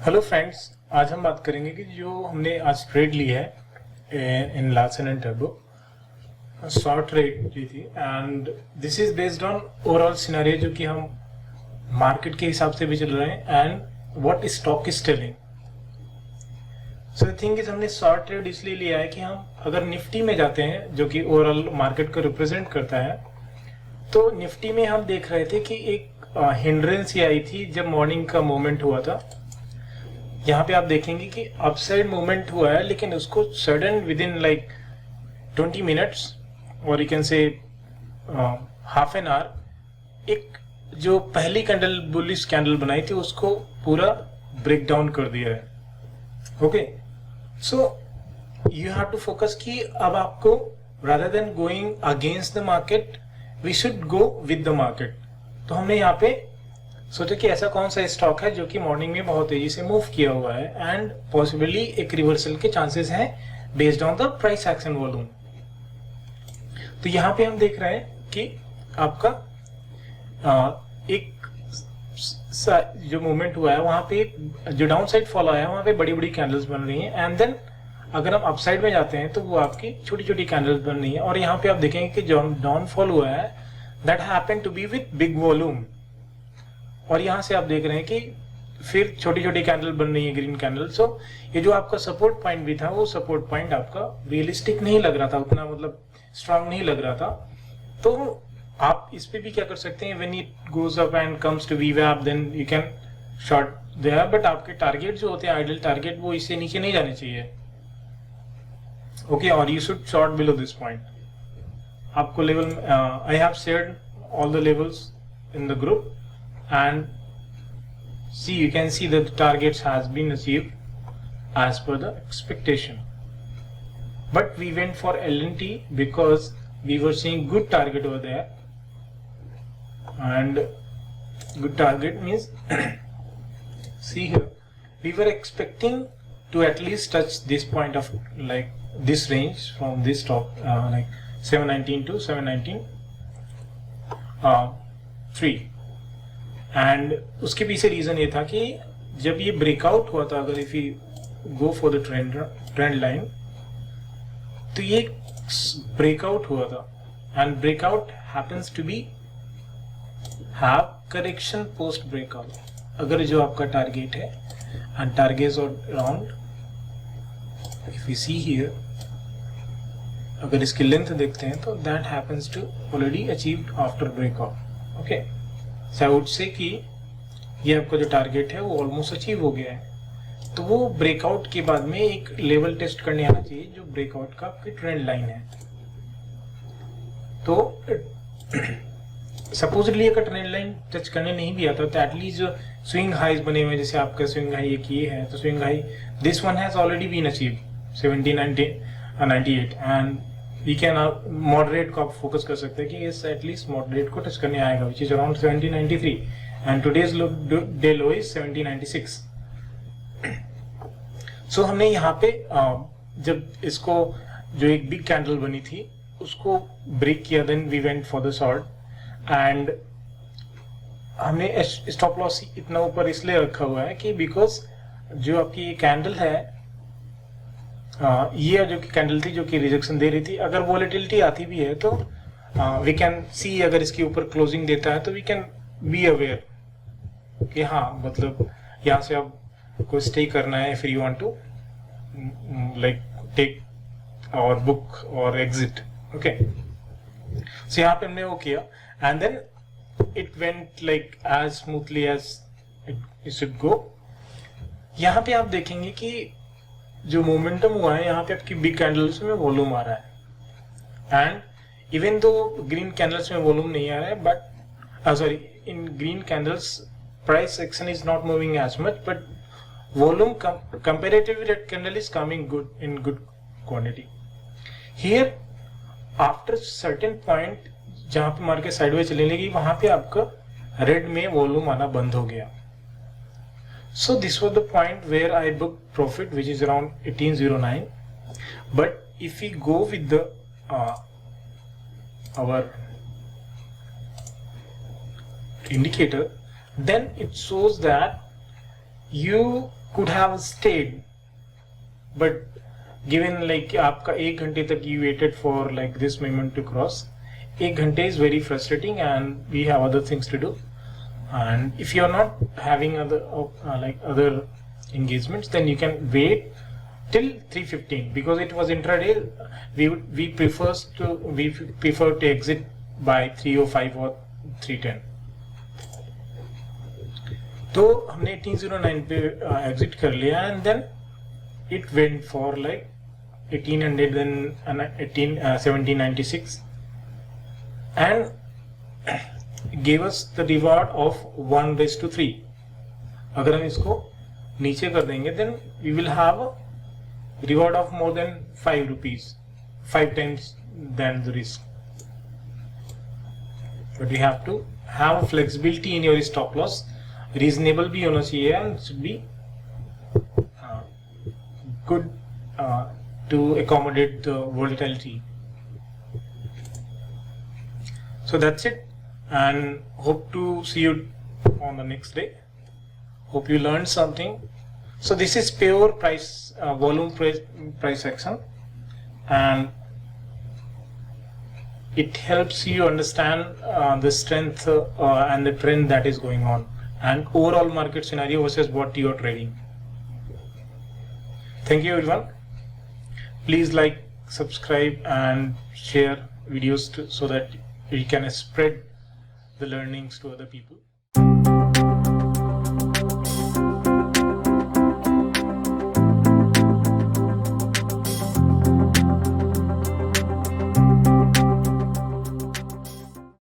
Hello friends, आज हम बात करेंगे कि जो हमने आज ट्रेड ली है इन लार्सन एंड टर्बो, शॉर्ट ट्रेड ली थी, and this is based on overall scenario जो कि हम मार्केट के हिसाब से भी चल रहे हैं and what stock is telling. So the thing is, हमने शॉर्ट ट्रेड इसलिए लिया है कि हम अगर निफ्टी में जाते हैं जो कि ओवरऑल मार्केट को रिप्रेजेंट करता है, तो निफ्टी में हम देख रहे थे कि एक हिंड्रेंस आई थी जब मॉर्निंग का मूवमेंट हुआ था। यहाँ पे आप देखेंगे कि अपसाइड मूवमेंट हुआ है, लेकिन उसको sudden within like 20 minutes और you can say half an hour एक जो पहली कैंडल बुलिश कैंडल बनाई थी उसको पूरा ब्रेक डाउन कर दिया है। Okay, so you have to focus कि अब आपको rather than going against the market we should go with the market. तो हमने यहाँ पे सोचा कि ऐसा कौन सा स्टॉक है जो कि मॉर्निंग में बहुत तेजी से मूव किया हुआ है एंड पॉसिबली एक रिवर्सल के चांसेस हैं based on the price action volume. तो यहाँ पे हम देख रहे हैं कि आपका एक जो मूवमेंट हुआ है वहां पे जो डाउन साइड फॉल आया है वहां पे बड़ी बड़ी कैंडल्स बन रही हैं, एंड देन अगर हम अपसाइड में जाते हैं तो वो आपकी छोटी छोटी कैंडल्स बन रही हैं। और यहाँ पे आप देखेंगे कि जो डाउनफॉल हुआ है that happen to be with big volume, और यहाँ से आप देख रहे हैं कि फिर छोटी छोटी कैंडल बन रही है, ग्रीन कैंडल। सो ये जो आपका सपोर्ट पॉइंट भी था वो सपोर्ट पॉइंट आपका रियलिस्टिक नहीं लग रहा था, उतना मतलब स्ट्रांग नहीं लग रहा था। तो आप इस पे भी क्या कर सकते हैं, when it goes up and comes to VWAP then you can short there, but आपके टारगेट जो होते हैं आइडल टारगेट वो इससे नीचे नहीं जाने चाहिए। ओके, और you should short below this point. आपको level I have shared all the levels in the group and see, you can see that the targets has been achieved as per the expectation, but we went for LNT because we were seeing good target over there, and good target means see here we were expecting to at least touch this point of like this range from this top like 719 to 719.3 and उसके पीछे reason ये था कि जब ये breakout हुआ था, अगर if you go for the trend line, तो ये ब्रेकआउट हुआ था and breakout happens to be have correction post breakout. अगर जो आपका टारगेट है and targets around if you see here, अगर इसकी लेंथ देखते हैं तो that happens to already achieved after breakout. Okay, so I would say कि ये आपका जो टारगेट है वो ऑलमोस्ट अचीव हो गया है। तो वो ब्रेकआउट के बाद में एक लेवल टेस्ट करने आना चाहिए जो ब्रेकआउट का आपकी ट्रेंड लाइन है। तो सपोजली अगर ट्रेंड लाइन टच करने नहीं भी आता तो एटलीस्ट जो स्विंग हाइज बने हुए, जैसे आपका स्विंग हाई एक ये है, तो swing high this one has already been achieve 1798 and we can moderate को आप फोकस कर सकते हैं कि इस एटलीस्ट मॉडरेट को टच करने आएगा, which is around 1793 and today's day low is 1796। सो हमने यहाँ पे जब इसको जो एक बिग कैंडल बनी थी उसको ब्रेक किया, then we went for the short and हमने स्टॉप लॉस इतना ऊपर इसलिए रखा हुआ है कि बिकॉज जो आपकी ये कैंडल है ये जो कि कैंडल थी जो कि रिजेक्शन दे रही थी, अगर वॉलेटिलिटी आती भी है तो वी कैन सी, अगर इसके ऊपर क्लोजिंग देता है तो वी कैन बी अवेयर कि हाँ मतलब यहाँ से अब कोई स्टे करना है, फिर you want to like take और बुक और एग्जिट। ओके, सो यहाँ पे हमने वो किया and then it went like as smoothly as it should go. यहाँ पे आप देखेंगे कि जो मोमेंटम हुआ है यहाँ पे आपकी बिग कैंडल्स में वॉल्यूम आ रहा है, and even though green candles में वॉल्यूम नहीं आ रहा है, but sorry in green candles price action is not moving as much, but volume comparatively red candle is coming good in good quantity. Here after certain point जहां पे market sideways चलने लगी वहां पे आपका रेड में वॉल्यूम आना बंद हो गया। So this was the point where I booked profit, which is around 1809. But if we go with the our indicator, then it shows that you could have stayed, but given like आपका 1 घंटे तक you waited for like this moment to cross, 1 घंटे is very frustrating and we have other things to do. And if you are not having other other engagements, then you can wait till 3:15 because it was intraday. We prefer to exit by 3:05 or 3:10. तो हमने 1809 पे exit कर लिया and then it went for like 1800 then 1796 and gave us the reward of 1:3. अगर हम इसको नीचे कर देंगे then we will have a reward of more than 5 rupees, 5 times than the risk. But you have to have flexibility in your stop loss. Reasonable भी होना चाहिए and should be good to accommodate the volatility. So that's it, and hope to see you on the next day. Hope you learned something. So this is pure price volume price action, and it helps you understand the strength and the trend that is going on and overall market scenario versus what you are trading. Thank you everyone. Please like, subscribe and share videos so that we can spread the learnings to other people.